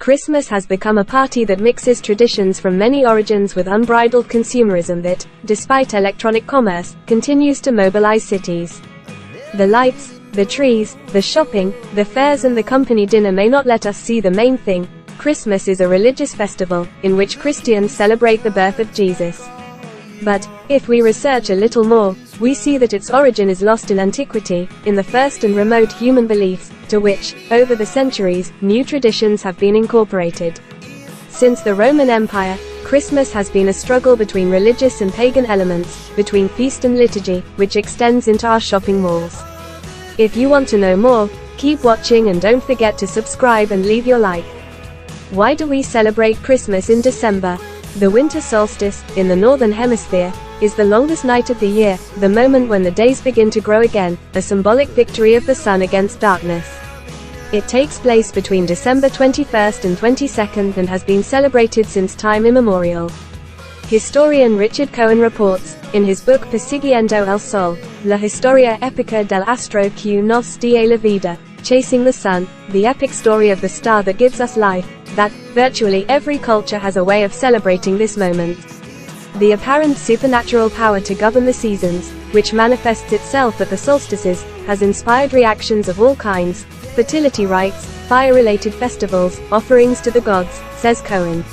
Christmas has become a party that mixes traditions from many origins with unbridled consumerism that, despite electronic commerce, continues to mobilize cities. The lights, the trees, the shopping, the fairs and the company dinner may not let us see the main thing. Christmas is a religious festival, in which Christians celebrate the birth of Jesus. But, if we research a little more, we see that its origin is lost in antiquity, in the first and remote human beliefs, to which, over the centuries, new traditions have been incorporated. Since the Roman Empire, Christmas has been a struggle between religious and pagan elements, between feast and liturgy, which extends into our shopping malls. If you want to know more, keep watching and don't forget to subscribe and leave your like. Why do we celebrate Christmas in December? The winter solstice, in the northern hemisphere, is the longest night of the year, the moment when the days begin to grow again, a symbolic victory of the sun against darkness. It takes place between December 21st and 22nd and has been celebrated since time immemorial. Historian Richard Cohen reports, in his book Persiguiendo el Sol, La Historia Épica del Astro que nos da la vida, Chasing the Sun, the epic story of the star that gives us life, that, virtually every culture has a way of celebrating this moment. The apparent supernatural power to govern the seasons, which manifests itself at the solstices, has inspired reactions of all kinds: fertility rites, fire-related festivals, offerings to the gods, says Cohen.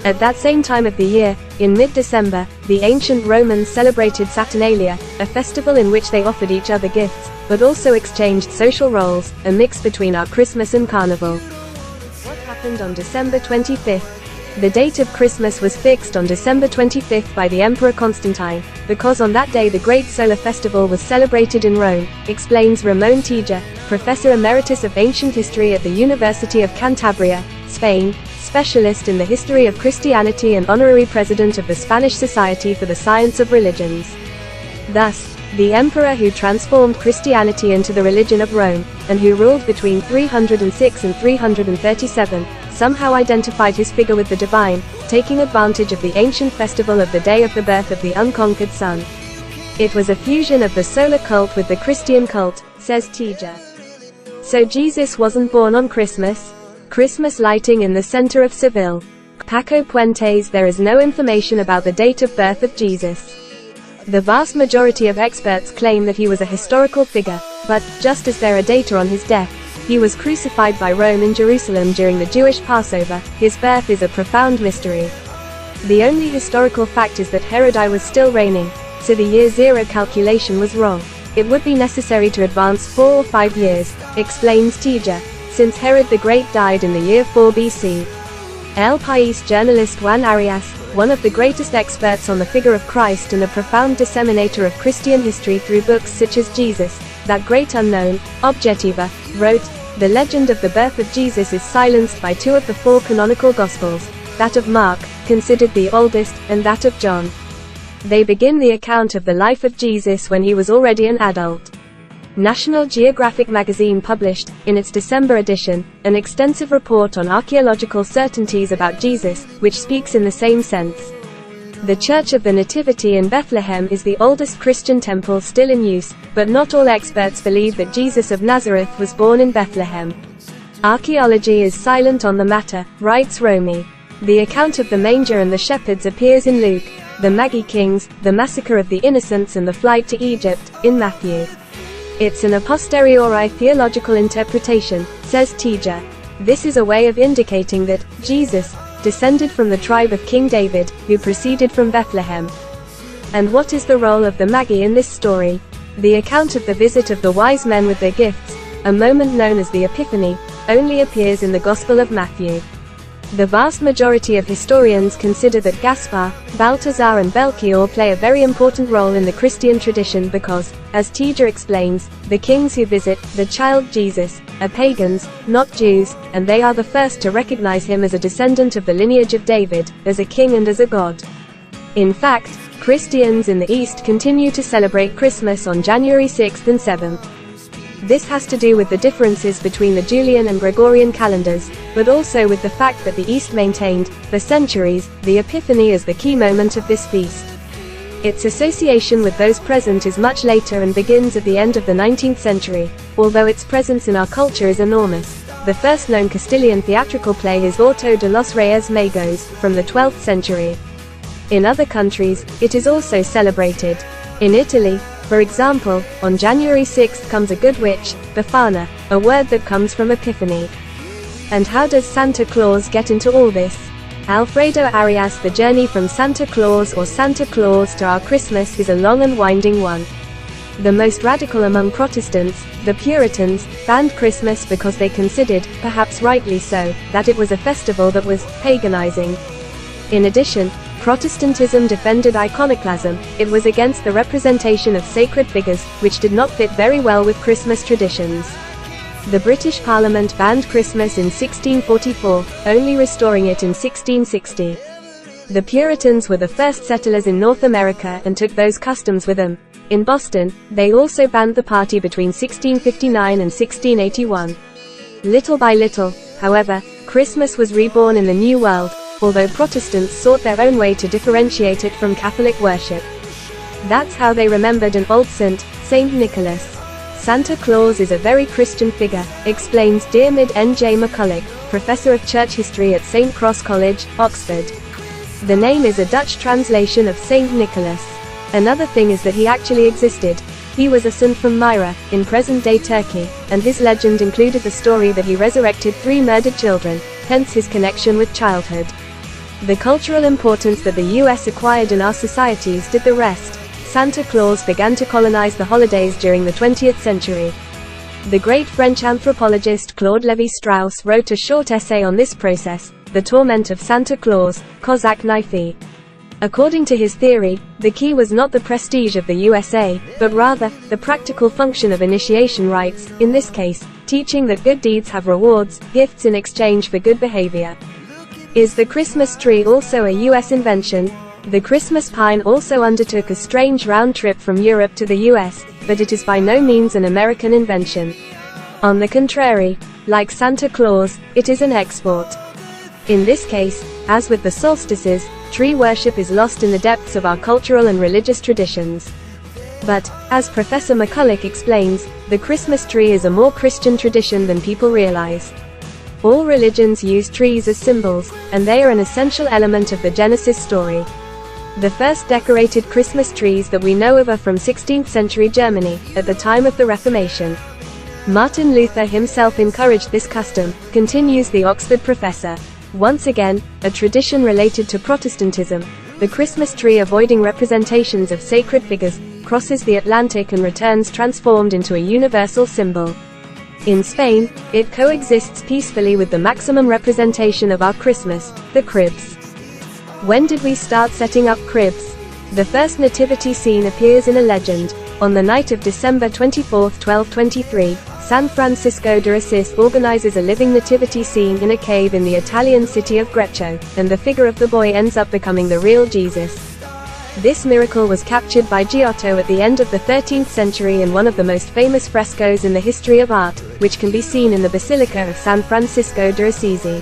At that same time of the year, in mid-December, the ancient Romans celebrated Saturnalia, a festival in which they offered each other gifts, but also exchanged social roles, a mix between our Christmas and Carnival. What happened on December 25th? The date of Christmas was fixed on December 25th by the Emperor Constantine, because on that day the Great Solar Festival was celebrated in Rome, explains Ramon Tija, Professor Emeritus of Ancient History at the University of Cantabria, Spain, specialist in the history of Christianity and honorary president of the Spanish Society for the Science of Religions. Thus, the emperor who transformed Christianity into the religion of Rome, and who ruled between 306 and 337, somehow identified his figure with the divine, taking advantage of the ancient festival of the day of the birth of the unconquered sun. It was a fusion of the solar cult with the Christian cult, says Tija. So Jesus wasn't born on Christmas? Christmas lighting in the center of Seville. Paco Puentes. There is no information about the date of birth of Jesus. The vast majority of experts claim that he was a historical figure, but, just as there are data on his death, he was crucified by Rome in Jerusalem during the Jewish Passover. His birth is a profound mystery. The only historical fact is that Herod I was still reigning, so the year zero calculation was wrong. It would be necessary to advance 4 or 5 years, explains Tija, since Herod the Great died in the year 4 BC. El País journalist Juan Arias, one of the greatest experts on the figure of Christ and a profound disseminator of Christian history through books such as Jesus, That Great Unknown, Objetiva, wrote, "The legend of the birth of Jesus is silenced by 2 of the 4 canonical Gospels, that of Mark, considered the oldest, and that of John. They begin the account of the life of Jesus when he was already an adult." National Geographic magazine published, in its December edition, an extensive report on archaeological certainties about Jesus, which speaks in the same sense. The Church of the Nativity in Bethlehem is the oldest Christian temple still in use, but not all experts believe that Jesus of Nazareth was born in Bethlehem. Archaeology is silent on the matter, writes Romy. The account of the manger and the shepherds appears in Luke, the Magi Kings, the massacre of the innocents and the flight to Egypt, in Matthew. It's an a posteriori theological interpretation, says Tija. This is a way of indicating that Jesus descended from the tribe of King David, who proceeded from Bethlehem. And what is the role of the Magi in this story? The account of the visit of the wise men with their gifts, a moment known as the Epiphany, only appears in the Gospel of Matthew. The vast majority of historians consider that Gaspar, Balthazar and Melchior play a very important role in the Christian tradition because, as Tija explains, the kings who visit the child Jesus are pagans, not Jews, and they are the first to recognize him as a descendant of the lineage of David, as a king and as a god. In fact, Christians in the East continue to celebrate Christmas on January 6th and 7th. This has to do with the differences between the Julian and Gregorian calendars, but also with the fact that the East maintained, for centuries, the Epiphany as the key moment of this feast. Its association with those present is much later and begins at the end of the 19th century. Although its presence in our culture is enormous, The first known Castilian theatrical play is Auto de los Reyes Magos, from the 12th century. In other countries, it is also celebrated. In Italy, for example, on January 6th comes a good witch, Befana, a word that comes from Epiphany. And how does Santa Claus get into all this? Alfredo Arias: the journey from Santa Claus or Santa Claus to our Christmas is a long and winding one. The most radical among Protestants, the Puritans, banned Christmas because they considered, perhaps rightly so, that it was a festival that was paganizing. In addition, Protestantism defended iconoclasm. It was against the representation of sacred figures, which did not fit very well with Christmas traditions. The British Parliament banned Christmas in 1644, only restoring it in 1660. The Puritans were the first settlers in North America and took those customs with them. In Boston, they also banned the party between 1659 and 1681. Little by little, however, Christmas was reborn in the New World, although Protestants sought their own way to differentiate it from Catholic worship. That's how they remembered an old saint, Saint Nicholas. Santa Claus is a very Christian figure, explains Diarmaid N. J. McCulloch, professor of church history at St. Cross College, Oxford. The name is a Dutch translation of Saint Nicholas. Another thing is that he actually existed. He was a saint from Myra, in present-day Turkey, and his legend included the story that he resurrected 3 murdered children, hence his connection with childhood. The cultural importance that the US acquired in our societies did the rest. Santa Claus began to colonize the holidays during the 20th century. The great French anthropologist Claude Lévi-Strauss wrote a short essay on this process, The Torment of Santa Claus, Kozak Naifi. According to his theory, the key was not the prestige of the USA, but rather, the practical function of initiation rites, in this case, teaching that good deeds have rewards, gifts in exchange for good behavior. Is the Christmas tree also a US invention? The Christmas pine also undertook a strange round trip from Europe to the US, but it is by no means an American invention. On the contrary, like Santa Claus, it is an export. In this case, as with the solstices, tree worship is lost in the depths of our cultural and religious traditions. But, as Professor McCulloch explains, the Christmas tree is a more Christian tradition than people realize. All religions use trees as symbols, and they are an essential element of the Genesis story. The first decorated Christmas trees that we know of are from 16th century Germany, at the time of the Reformation. Martin Luther himself encouraged this custom, continues the Oxford professor. Once again, a tradition related to Protestantism, the Christmas tree, avoiding representations of sacred figures, crosses the Atlantic and returns transformed into a universal symbol. In Spain, it coexists peacefully with the maximum representation of our Christmas, the cribs. When did we start setting up cribs? The first nativity scene appears in a legend. On the night of December 24, 1223, San Francisco de Asís organizes a living nativity scene in a cave in the Italian city of Greccio, and the figure of the boy ends up becoming the real Jesus. This miracle was captured by Giotto at the end of the 13th century in one of the most famous frescoes in the history of art, which can be seen in the Basilica of San Francisco de Assisi.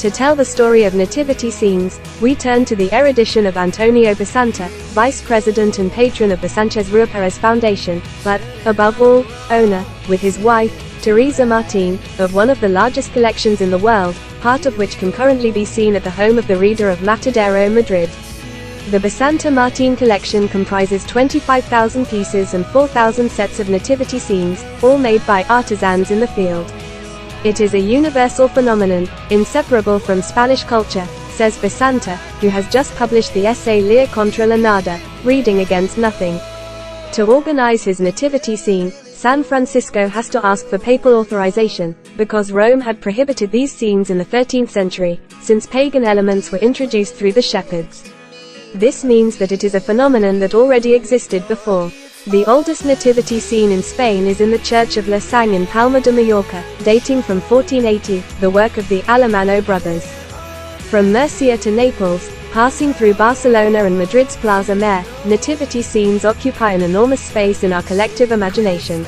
To tell the story of nativity scenes, we turn to the erudition of Antonio Basanta, vice president and patron of the Sanchez Rua Perez Foundation, but, above all, owner, with his wife, Teresa Martin, of one of the largest collections in the world, part of which can currently be seen at the home of the reader of Matadero, Madrid. The Basanta Martin collection comprises 25,000 pieces and 4,000 sets of nativity scenes, all made by artisans in the field. It is a universal phenomenon, inseparable from Spanish culture, says Basanta, who has just published the essay Leer contra la Nada, Reading Against Nothing. To organize his nativity scene, San Francisco has to ask for papal authorization, because Rome had prohibited these scenes in the 13th century, since pagan elements were introduced through the shepherds. This means that it is a phenomenon that already existed before. The oldest nativity scene in Spain is in the church of La Sang in Palma de Mallorca, dating from 1480, the work of the Alemano brothers. From Murcia to Naples, passing through Barcelona and Madrid's Plaza Mayor, nativity scenes occupy an enormous space in our collective imagination.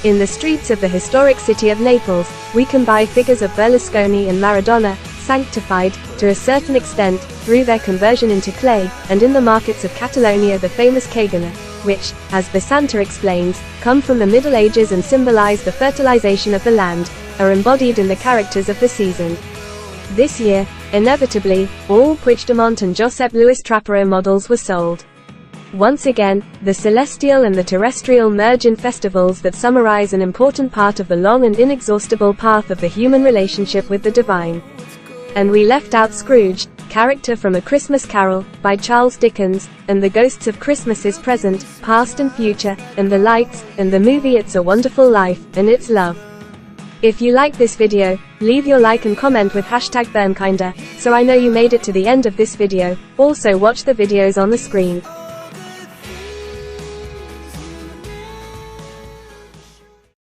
In the streets of the historic city of Naples, we can buy figures of Berlusconi and Maradona, sanctified, to a certain extent, through their conversion into clay, and in the markets of Catalonia the famous Cagana, which, as Basanta explains, come from the Middle Ages and symbolize the fertilization of the land. are embodied in the characters of the season. This year, inevitably, all Puigdemont and Josep Luis Trapero models were sold. Once again, the celestial and the terrestrial merge in festivals that summarize an important part of the long and inexhaustible path of the human relationship with the divine. And we left out Scrooge, character from A Christmas Carol, by Charles Dickens, and the ghosts of Christmases present, past and future, and the lights, and the movie It's a Wonderful Life, and its love. If you like this video, leave your like and comment with #BurnKinder, so I know you made it to the end of this video. Also watch the videos on the screen.